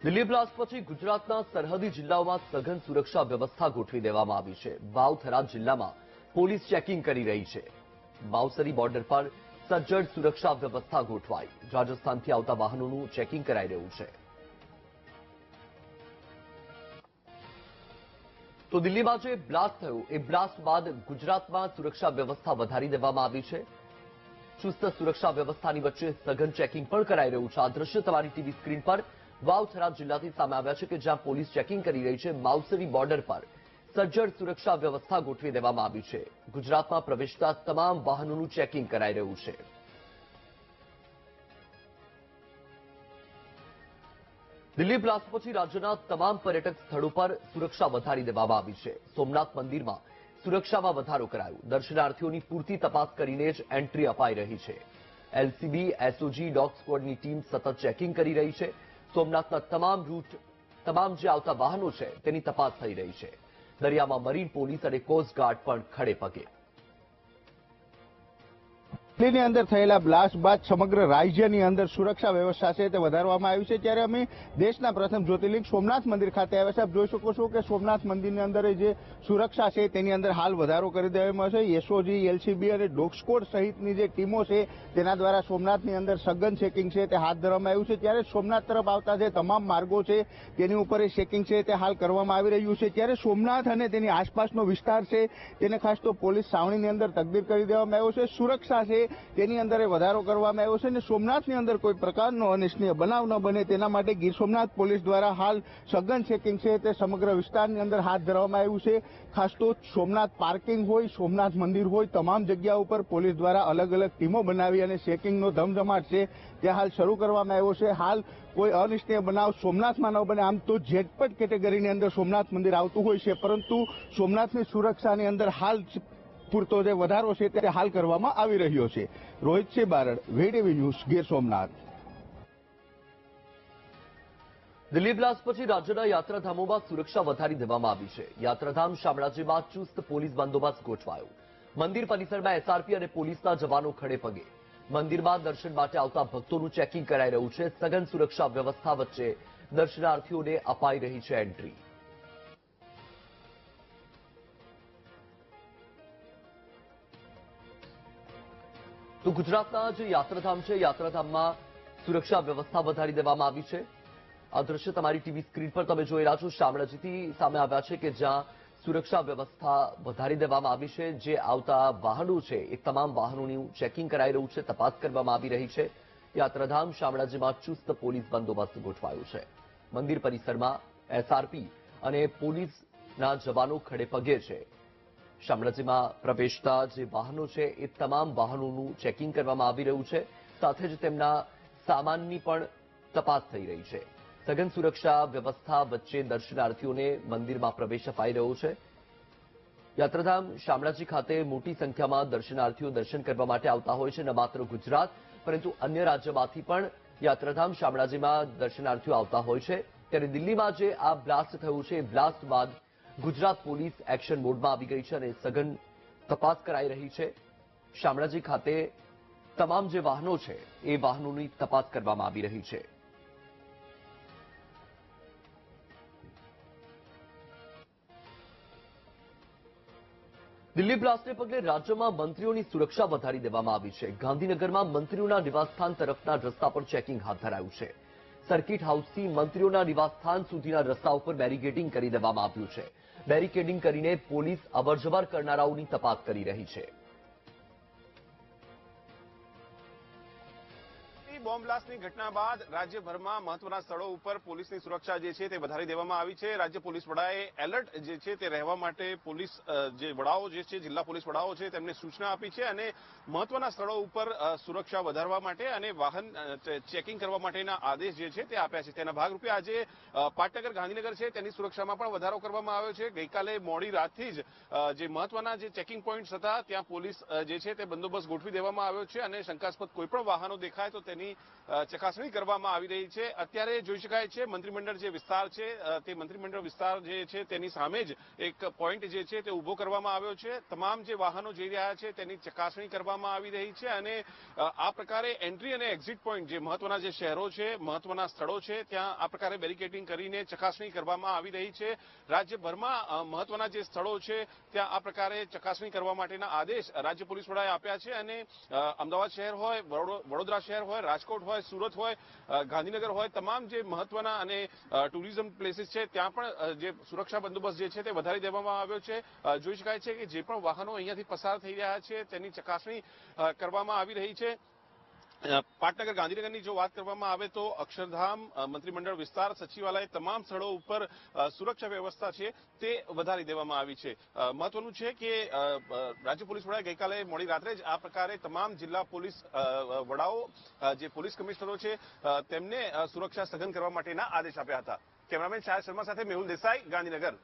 Delhi blast પછી ગુજરાતના સરહદી જિલ્લાઓમાં સઘન સુરક્ષા વ્યવસ્થા ગોઠવી દેવામાં આવી છે। વાવ થરાદ જિલ્લામાં પોલીસ ચેકિંગ કરી રહી છે। બાવસરી બોર્ડર પર સજ્જડ સુરક્ષા વ્યવસ્થા ગોઠવાઈ। રાજસ્થાનથી આવતા વાહનોનું ચેકિંગ કરાઈ રહ્યું છે। તો દિલ્હીમાં જે બ્લાસ્ટ થયો એ બ્લાસ્ટ બાદ ગુજરાતમાં સુરક્ષા વ્યવસ્થા વધારી દેવામાં આવી છે। ચુસ્ત સુરક્ષા વ્યવસ્થાની વચ્ચે સઘન ચેકિંગ પણ કરાઈ રહ્યું છે। આ દ્રશ્ય તમારી ટીવી સ્ક્રીન પર વાવ થરાદ જિલ્લાથી સામે આવ્યા છે કે જ્યાં પોલીસ ચેકિંગ કરી રહી છે। માવસરી બોર્ડર પર સજ્જડ સુરક્ષા વ્યવસ્થા ગોઠવી દેવામાં આવી છે। ગુજરાતમાં પ્રવેશતા તમામ વાહનોનું ચેકિંગ કરાઈ રહ્યું છે। દિલ્હી બ્લાસ્ટ પછી રાજ્યના તમામ પર્યટક સ્થળો પર સુરક્ષા વધારી દેવામાં આવી છે। સોમનાથ મંદિરમાં સુરક્ષામાં વધારો કરાયો। દર્શનાર્થીઓની પૂરતી તપાસ કરીને જ એન્ટ્રી અપાઈ રહી છે। એલસીબી, એસઓજી, ડોગ સ્ક્વોડની ટીમ સતત ચેકિંગ કરી રહી છે। સોમનાથના તમામ રૂટ, તમામ જે આવતા વાહનો છે તેની તપાસ થઈ રહી છે। દરિયામાં મરીન પોલીસ અને કોસ્ટગાર્ડ પણ ખડે પગે। દિલ્હીની અંદર થયેલા બ્લાસ્ટ બાદ સમગ્ર રાજ્યની અંદર સુરક્ષા વ્યવસ્થા છે તે વધારવામાં આવી છે। ત્યારે અમે દેશના પ્રથમ જ્યોતિર્લિંગ સોમનાથ મંદિર ખાતે આવ્યા છે। આપ જોઈ શકો છો કે સોમનાથ મંદિરની અંદર જે સુરક્ષા છે તેની અંદર હાલ વધારો કરી દેવામાં છે। એસઓજી, એલસીબી અને ડોગ સ્ક્વોડ સહિતની જે ટીમો છે તેના દ્વારા સોમનાથની અંદર સઘન ચેકિંગ છે તે હાથ ધરવામાં આવ્યું છે। ત્યારે સોમનાથ તરફ આવતા જે તમામ માર્ગો છે તેની ઉપર ચેકિંગ છે તે હાલ કરવામાં આવી રહ્યું છે। ત્યારે સોમનાથ અને તેની આસપાસનો વિસ્તાર છે તેને ખાસ તો પોલીસ છાવણીની અંદર તકદીર કરી દેવામાં આવ્યો છે। સુરક્ષા છે તેની અંદર વધારો કરવામાં આવ્યો છે અને સોમનાથની અંદર કોઈ પ્રકારનો અનિચ્છનીય બનાવ ન બને તેના માટે ગીર સોમનાથ પોલીસ દ્વારા હાલ સઘન ચેકિંગ છે તે સમગ્ર વિસ્તારની અંદર હાથ ધરવામાં આવ્યું છે। ખાસ તો સોમનાથ પાર્કિંગ હોય, સોમનાથ મંદિર હોય, તમામ જગ્યા ઉપર પોલીસ દ્વારા અલગ અલગ ટીમો બનાવી અને ચેકિંગનો ધમધમાટ છે તે હાલ શરૂ કરવામાં આવ્યો છે। હાલ કોઈ અનિચ્છનીય બનાવ સોમનાથમાં ન બને, આમ તો ઝેટપટ કેટેગરીની અંદર સોમનાથ મંદિર આવતું હોય છે, પરંતુ સોમનાથની સુરક્ષાની અંદર હાલ પૂરતો જે વધારો છે તે હાલ કરવામાં આવી રહ્યો છે। Rohitsinh Barad, VTV news, Gir Somnath. Delhi blast પછી રાજ્યના યાત્રાધામોમાં સુરક્ષા વધારી દેવામાં આવી છે। યાત્રાધામ શામળાજીમાં ચુસ્ત પોલીસ બંદોબસ્ત ગોઠવાયો। મંદિર પરિસરમાં એસઆરપી અને પોલીસના જવાનો ખડે પગે। મંદિરમાં દર્શન માટે આવતા ભક્તોનું ચેકિંગ કરાઈ રહ્યું છે। સઘન સુરક્ષા વ્યવસ્થા વચ્ચે દર્શનાર્થીઓને અપાઈ રહી છે એન્ટ્રી। તો ગુજરાતના જે યાત્રાધામ છે, યાત્રાધામમાં સુરક્ષા વ્યવસ્થા વધારી દેવામાં આવી છે। આ દ્રશ્ય તમારી ટીવી સ્ક્રીન પર તમે જોઈ રહ્યા છો। શામળાજીથી સામે આવ્યા છે કે જ્યાં સુરક્ષા વ્યવસ્થા વધારી દેવામાં આવી છે। જે આવતા વાહનો છે એ તમામ વાહનોનું ચેકિંગ કરાઈ રહ્યું છે, તપાસ કરવામાં આવી રહી છે। યાત્રાધામ શામળાજીમાં ચુસ્ત પોલીસ બંદોબસ્ત ગોઠવાયો છે। મંદિર પરિસરમાં એસઆરપી અને પોલીસના જવાનો ખડે પગે છે। શામળાજીમાં પ્રવેશતા જે વાહનો છે એ તમામ વાહનોનું ચેકિંગ કરવામાં આવી રહ્યું છે, સાથે જ તેમના સામાનની પણ તપાસ થઈ રહી છે। સઘન સુરક્ષા વ્યવસ્થા વચ્ચે દર્શનાર્થીઓને મંદિરમાં પ્રવેશ અપાઈ રહ્યો છે। યાત્રાધામ શામળાજી ખાતે મોટી સંખ્યામાં દર્શનાર્થીઓ દર્શન કરવા માટે આવતા હોય છે। ન માત્ર ગુજરાત પરંતુ અન્ય રાજ્યમાંથી પણ યાત્રાધામ શામળાજીમાં દર્શનાર્થીઓ આવતા હોય છે। ત્યારે દિલ્હીમાં જે આ બ્લાસ્ટ થયું છે, બ્લાસ્ટ બાદ ગુજરાત પોલીસ એક્શન મોડમાં આવી ગઈ છે અને સઘન તપાસ કરાઈ રહી છે। શામળાજી ખાતે તમામ જે વાહનો છે એ વાહનોની તપાસ કરવામાં આવી રહી છે। દિલ્હી બ્લાસ્ટને પગલે રાજ્યમાં મંત્રીઓની સુરક્ષા વધારી દેવામાં આવી છે। ગાંધીનગરમાં મંત્રીઓના નિવાસસ્થાન તરફના રસ્તા પર ચેકિંગ હાથ ધરાયું છે। સર્કિટ હાઉસથી મંત્રીઓના નિવાસસ્થાન સુધીના રસ્તા ઉપર બેરિકેડિંગ કરી દેવામાં આવ્યું છે। બેરિકેડિંગ કરીને પોલીસ અવરજવર કરનારાઓની તપાસ કરી રહી છે। બોમ્બ બ્લાસ્ટની ઘટના બાદ રાજ્યભરમાં મહત્વના સ્થળો ઉપર પોલીસની સુરક્ષા જે છે તે વધારી દેવામાં આવી છે। રાજ્ય પોલીસ વડાએ એલર્ટ જે છે તે રહેવા માટે પોલીસ જે વડાઓ જે છે, જિલ્લા પોલીસ વડાઓ છે તેમને સૂચના આપી છે અને મહત્વના સ્થળો ઉપર સુરક્ષા વધારવા માટે અને વાહન ચેકિંગ કરવા માટેના આદેશ જે છે તે આપ્યા છે। તેના ભાગરૂપે આજે પાટનગર ગાંધીનગર છે તેની સુરક્ષામાં પણ વધારો કરવામાં આવ્યો છે। ગઈકાલે મોડી રાતથી જ જે મહત્વના જે ચેકિંગ પોઈન્ટ્સ હતા ત્યાં પોલીસ જે છે તે બંદોબસ્ત ગોઠવી દેવામાં આવ્યો છે અને શંકાસ્પદ કોઈ પણ વાહનો દેખાય તો તેની તેની ચકાસણી કરવામાં આવી રહી છે. અત્યારે જોઈ શકાય છે મંત્રીમંડળ જે વિસ્તાર છે તે મંત્રીમંડળ વિસ્તાર જે છે તેની સામે જ એક પોઈન્ટ જે છે તે ઉભો કરવામાં આવ્યો છે. તમામ જે વાહનો જઈ રહ્યા છે તેની ચકાસણી કરવામાં આવી રહી છે અને આ પ્રકારે એન્ટ્રી અને એક્ઝિટ પોઈન્ટ જે મહત્વના જે શહેરો છે, મહત્વના સ્થળો છે, ત્યાં આ પ્રકારે બેરિકેડિંગ કરીને ચકાસણી કરવામાં આવી રહી છે. રાજ્યભરમાં મહત્વના જે સ્થળો છે ત્યાં આ પ્રકારે ચકાસણી કરવા માટેના આદેશ રાજ્ય પોલીસ વડાએ આપ્યા છે અને અમદાવાદ શહેર હોય, વડોદરા શહેર હોય, રાજકોટ હોય, સુરત હોય, ગાંધીનગર હોય, તમામ જે મહત્વના અને ટુરિઝમ પ્લેસીસ છે ત્યાં પણ જે સુરક્ષા બંદોબસ્ત જે છે તે વધારી દેવામાં આવ્યો છે. જોઈ શકાય છે કે જે પણ વાહનો અહીંયાથી પસાર થઈ રહ્યા છે તેની ચકાસણી કરવામાં આવી રહી છે. પાટનગર ગાંધીનગરની જો વાત કરવામાં આવે તો અક્ષરધામ મંત્રીમંડળ વિસ્તાર સચિવાલય તમામ સ્થળો ઉપર સુરક્ષા વ્યવસ્થા છે તે વધારી દેવામાં આવી છે. મહત્વનું છે કે રાજ્ય પોલીસ વડાએ ગઈકાલે મોડી રાત્રે જ આ પ્રકારે તમામ જિલ્લા પોલીસ વડાઓ જે પોલીસ કમિશનરો છે તેમને સુરક્ષા સઘન કરવા માટેના આદેશ આપ્યા હતા. કેમેરામેન શાયદ શર્મા સાથે મેહુલ દેસાઈ, ગાંધીનગર.